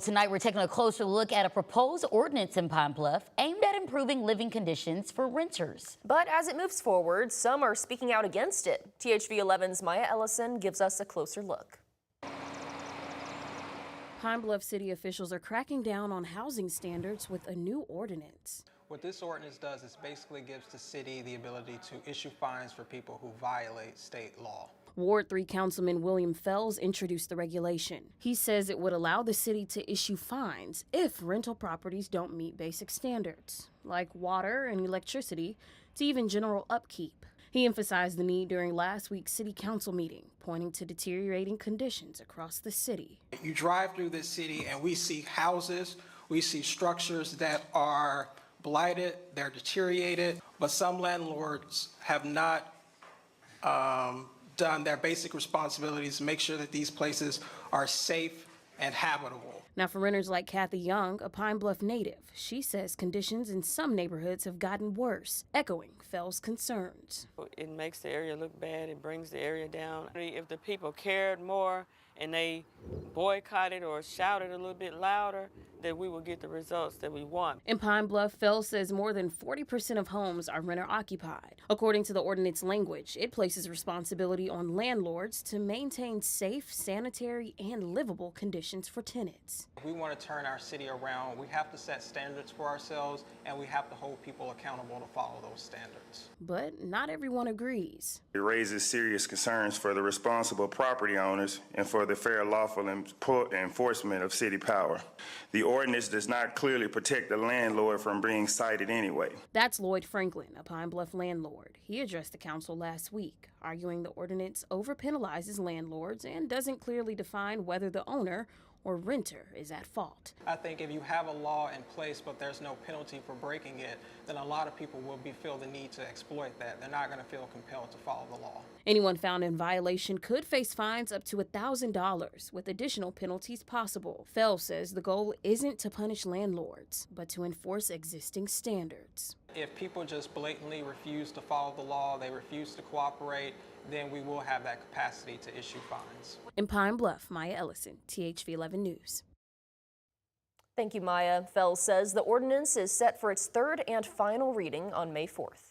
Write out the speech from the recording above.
Tonight, we're taking a closer look at a proposed ordinance in Pine Bluff aimed at improving living conditions for renters. But as it moves forward, some are speaking out against it. THV 11's Maya Ellison gives us a closer look. Pine Bluff city officials are cracking down on housing standards with a new ordinance. What this ordinance does is basically gives the city the ability to issue fines for people who violate state law. Ward 3 Councilman William Fells introduced the regulation. He says it would allow the city to issue fines if rental properties don't meet basic standards, like water and electricity, to even general upkeep. He emphasized the need during last week's city council meeting, pointing to deteriorating conditions across the city. You drive through this city and we see houses, we see structures that are blighted, they're deteriorated, but some landlords have not done their basic responsibilities to make sure that these places are safe and habitable. Now, for renters like Kathy Young, a Pine Bluff native, she says conditions in some neighborhoods have gotten worse, echoing Fell's concerns. It makes the area look bad. It brings the area down. If the people cared more and they boycotted or shouted a little bit louder, then we will get the results that we want. In Pine Bluff, Fell says more than 40% of homes are renter occupied. According to the ordinance language, it places responsibility on landlords to maintain safe, sanitary, and livable conditions for tenants. If we want to turn our city around, we have to set standards for ourselves and we have to hold people accountable to follow those standards. But not everyone agrees. It raises serious concerns for the responsible property owners and for the fair, lawful enforcement of city power. The ordinance does not clearly protect the landlord from being cited anyway. That's Lloyd Franklin, a Pine Bluff landlord. He addressed the council last week, arguing the ordinance overpenalizes landlords and doesn't clearly define whether the owner or renter is at fault. I think if you have a law in place but there's no penalty for breaking it, then a lot of people will feel the need to exploit that. They're not going to feel compelled to follow the law. Anyone found in violation could face fines up to $1,000 with additional penalties possible. Fell says the goal isn't to punish landlords, but to enforce existing standards. If people just blatantly refuse to follow the law, they refuse to cooperate, then we will have that capacity to issue fines. In Pine Bluff, Maya Ellison, THV 11 News. Thank you, Maya. Fells says the ordinance is set for its third and final reading on May 4th.